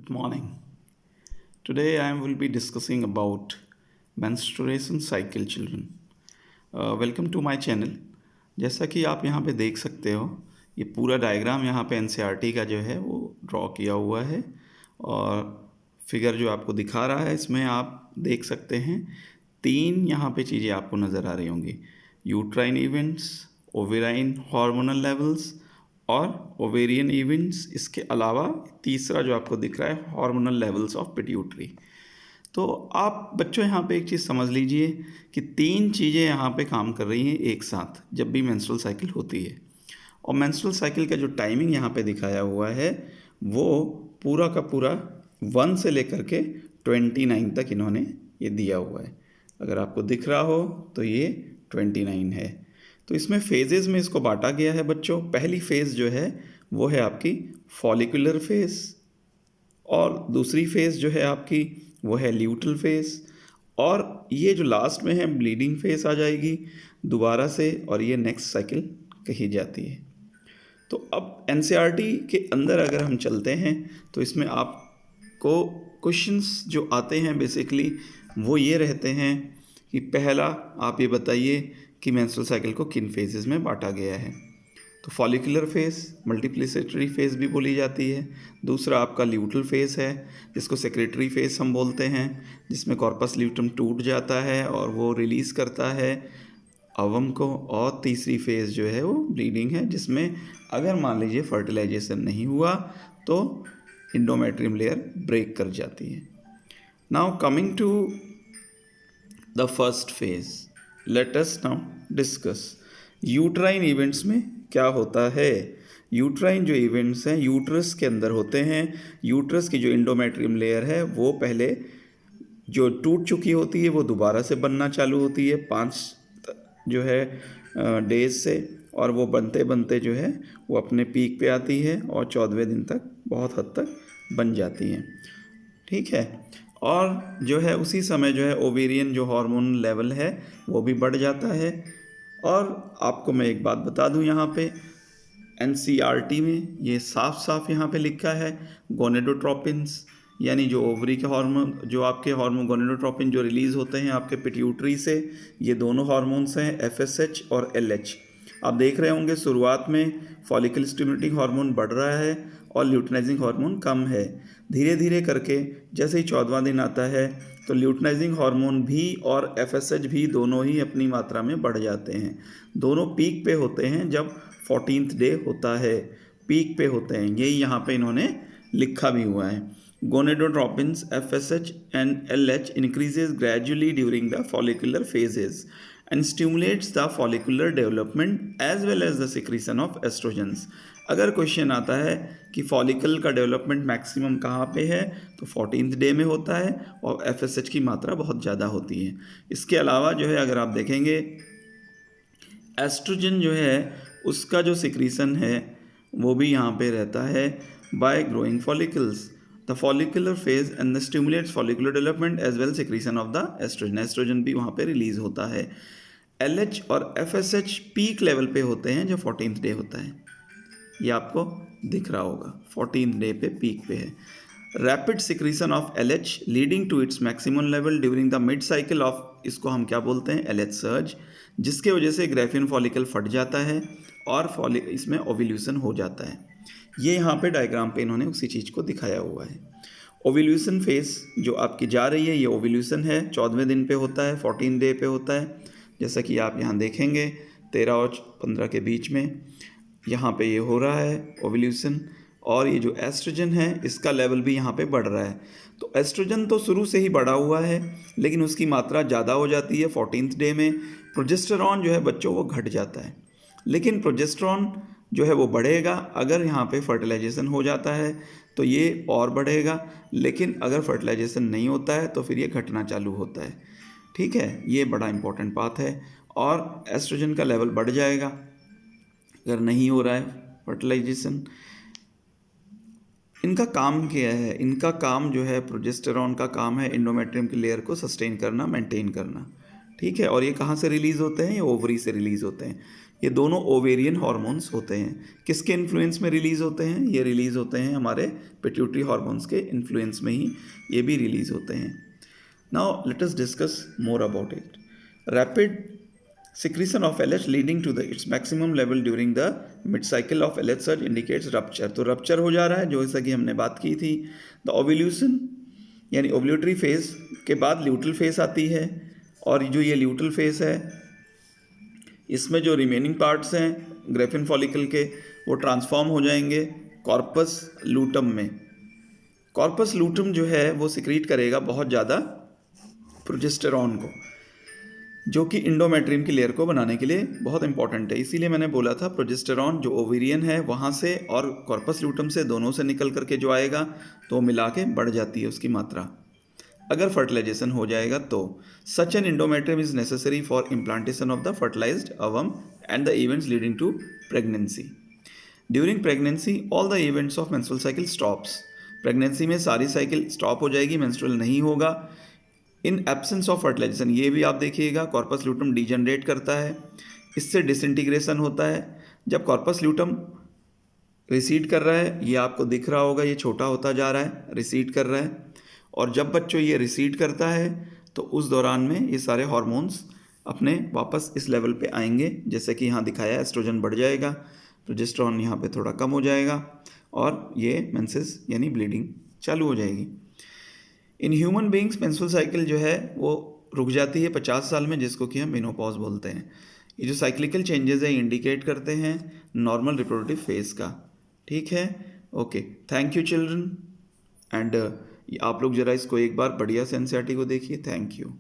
Good morning. Today I will be discussing about menstruation cycle children. Welcome to my channel. जैसा कि आप यहाँ पे देख सकते हो, ये पूरा डायग्राम यहाँ पे एनसीईआरटी का जो है वो ड्रॉ किया हुआ है और फिगर जो आपको दिखा रहा है इसमें आप देख सकते हैं 3 यहाँ पे चीज़ें आपको नज़र आ रही होंगी। यूट्राइन इवेंट्स, ओवेराइन हार्मोनल लेवल्स और ओवेरियन इवेंट्स। इसके अलावा तीसरा जो आपको दिख रहा है हार्मोनल लेवल्स ऑफ पिट्यूटरी। तो आप बच्चों यहाँ पे एक चीज़ समझ लीजिए कि 3 चीज़ें यहाँ पे काम कर रही हैं एक साथ जब भी मेंस्ट्रुअल साइकिल होती है। और मेंस्ट्रुअल साइकिल का जो टाइमिंग यहाँ पे दिखाया हुआ है वो पूरा का पूरा 1 से लेकर के 29 तक इन्होंने ये दिया हुआ है। अगर आपको दिख रहा हो तो ये 29 है। तो इसमें फेजेस में इसको बांटा गया है बच्चों। पहली फेज़ जो है वो है आपकी फॉलिकुलर फेज़ और दूसरी फेज़ जो है आपकी वो है ल्यूटल फेज़ और ये जो लास्ट में है ब्लीडिंग फेज़ आ जाएगी दोबारा से और ये नेक्स्ट साइकिल कही जाती है। तो अब एनसीईआरटी के अंदर अगर हम चलते हैं तो इसमें आपको क्वेश्चंस जो आते हैं बेसिकली वो ये रहते हैं कि पहला आप ये बताइए कि मेंस्ट्रुअल साइकिल को किन फेजेस में बांटा गया है। तो फॉलिकुलर फेज़, मल्टीप्लिसिटरी फेज़ भी बोली जाती है। दूसरा आपका ल्यूटल फेज़ है जिसको सेक्रेटरी फेज़ हम बोलते हैं, जिसमें कॉर्पस ल्यूटम टूट जाता है और वो रिलीज़ करता है अवम को। और तीसरी फेज़ जो है वो ब्लीडिंग है, जिसमें अगर मान लीजिए फर्टिलाइजेशन नहीं हुआ तो इंडोमेट्रियम लेयर ब्रेक कर जाती है। Now coming to the first phase, let us now discuss uterine events में क्या होता है। यूट्राइन जो इवेंट्स हैं यूट्रस के अंदर होते हैं। यूट्रस की जो इंडोमेट्रियम लेयर है वो पहले जो टूट चुकी होती है वो दोबारा से बनना चालू होती है 5 जो है डेज से, और वो बनते बनते जो है वो अपने पीक पे आती है और 14वें दिन तक बहुत हद तक बन जाती हैं। ठीक है। और जो है उसी समय जो है ओवेरियन जो हार्मोन लेवल है वो भी बढ़ जाता है। और आपको मैं एक बात बता दूं, यहाँ पे एनसीईआरटी में ये साफ साफ यहाँ पे लिखा है गोनेडोट्रोपिन्स, यानी जो ओवरी के हार्मोन, जो आपके हार्मोन गोनेडोट्रोपिन जो रिलीज़ होते हैं आपके पिट्यूटरी से, ये दोनों हार्मोन्स हैं एफएसएच और एलएच। आप देख रहे होंगे शुरुआत में फॉलिकल स्टिमुलेटिंग हार्मोन बढ़ रहा है और ल्यूटिनाइजिंग हार्मोन कम है। धीरे धीरे करके जैसे ही 14वां दिन आता है तो ल्यूटिनाइजिंग हार्मोन भी और एफएसएच भी दोनों ही अपनी मात्रा में बढ़ जाते हैं। दोनों पीक पे होते हैं जब 14th डे होता है, पीक पे होते हैं। यही यहाँ पे इन्होंने लिखा भी हुआ है। Gonadotropins FSH and LH increases gradually during the follicular phases and stimulates the follicular development as well as the secretion of estrogens। अगर क्वेश्चन आता है कि फॉलिकल का डेवलपमेंट मैक्सिमम कहाँ पे है तो 14th डे में होता है और एफएसएच की मात्रा बहुत ज़्यादा होती है। इसके अलावा जो है अगर आप देखेंगे एस्ट्रोजन जो है उसका जो सिक्रीशन है वो भी यहाँ पे रहता है by growing follicles, the follicular phase and the stimulates follicular development as well secretion of the estrogen. Estrogen भी वहाँ पे रिलीज होता है। एलएच और एफएसएच पीक लेवल पे होते हैं जब 14th डे होता है। ये आपको दिख रहा होगा 14th डे पे पीक पे है। Rapid secretion of LH leading to its maximum level during the mid cycle of, इसको हम क्या बोलते हैं, एलएच सर्ज, जिसके वजह से ग्रेफिन फॉलिकल फट जाता है और इसमें ओव्यूलेशन हो जाता है। ये यहाँ पे डायग्राम पे इन्होंने उसी चीज़ को दिखाया हुआ है। ओव्यूलेशन फेज जो आपकी जा रही है ये ओव्यूलेशन है, 14वें दिन पे होता है, 14 डे पे होता है। जैसा कि आप यहाँ देखेंगे 13 और 15 के बीच में यहाँ पे ये हो रहा है ओव्यूलेशन। और ये जो एस्ट्रोजन है इसका लेवल भी यहाँ पे बढ़ रहा है। तो एस्ट्रोजन तो शुरू से ही बढ़ा हुआ है लेकिन उसकी मात्रा ज़्यादा हो जाती है 14th डे में। प्रोजेस्टेरॉन जो है बच्चों वो घट जाता है, लेकिन प्रोजेस्टेरॉन जो है वो बढ़ेगा अगर यहाँ पे फर्टिलाइजेशन हो जाता है तो ये और बढ़ेगा, लेकिन अगर फर्टिलाइजेशन नहीं होता है तो फिर ये घटना चालू होता है। ठीक है, ये बड़ा इंपॉर्टेंट बात है। और एस्ट्रोजन का लेवल बढ़ जाएगा अगर नहीं हो रहा है फर्टिलाइजेशन। इनका काम क्या है, इनका काम जो है प्रोजेस्टेरॉन का काम है इंडोमेट्रियम की लेयर को सस्टेन करना, मेंटेन करना। ठीक है, और ये कहाँ से रिलीज़ होते हैं, ये ओवरी से रिलीज़ होते हैं। ये दोनों ओवेरियन हार्मोन्स होते हैं। किसके इन्फ्लुएंस में रिलीज होते हैं? ये रिलीज होते हैं हमारे पिट्यूटरी हार्मोन्स के इन्फ्लुएंस में ही ये भी रिलीज होते हैं। Now let us discuss more about it. Rapid secretion of LH leading to its maximum level during the mid cycle of LH surge indicates rupture। तो rupture हो जा रहा है, जैसा कि हमने बात की थी। द ओव्यूलेशन यानी ओव्यूलेटरी फेज के बाद ल्यूटल फेज आती है, और जो ये ल्यूटल फेज है इसमें जो रिमेनिंग पार्ट्स हैं ग्रेफिन फॉलिकल के वो ट्रांसफॉर्म हो जाएंगे कॉर्पस लूटम में। कॉर्पस लूटम जो है वो सिक्रीट करेगा बहुत ज़्यादा प्रोजेस्टेरॉन को, जो कि इंडोमेट्रियम की लेयर को बनाने के लिए बहुत इंपॉर्टेंट है। इसीलिए मैंने बोला था प्रोजेस्टेरॉन जो ओवेरियन है वहाँ से और कॉर्पस लूटम से दोनों से निकल करके जो आएगा तो मिला के बढ़ जाती है उसकी मात्रा अगर फर्टिलाइजेशन हो जाएगा तो। Such an endometrium is necessary for implantation of the fertilised ovum and the events leading to pregnancy. During pregnancy all the events of menstrual cycle stops. Pregnancy में सारी साइकिल स्टॉप हो जाएगी, मेंस्ट्रुअल नहीं होगा। In absence of fertilisation, ये भी आप देखिएगा कॉर्पस ल्यूटम डिजनरेट करता है, इससे डिसइंटीग्रेशन होता है। जब कॉर्पस ल्यूटम रिसीड कर रहा है, ये आपको दिख रहा होगा, ये छोटा होता जा रहा है, रिसीड कर रहा है। और जब बच्चों ये रिसीड करता है तो उस दौरान में ये सारे हार्मोन्स अपने वापस इस लेवल पे आएंगे, जैसे कि यहाँ दिखाया एस्ट्रोजन बढ़ जाएगा, प्रोजेस्टेरॉन यहाँ पे थोड़ा कम हो जाएगा और ये मेंसेस यानी ब्लीडिंग चालू हो जाएगी। In human beings menstrual cycle जो है वो रुक जाती है 50 साल में, जिसको कि हम मेनोपॉज बोलते हैं। ये जो साइक्लिकल चेंजेस है इंडिकेट करते हैं नॉर्मल रिप्रोडक्टिव फेज का। ठीक है, okay, thank you children. And आप लोग ज़रा इसको एक बार बढ़िया से एनसीईआरटी को देखिए। Thank you.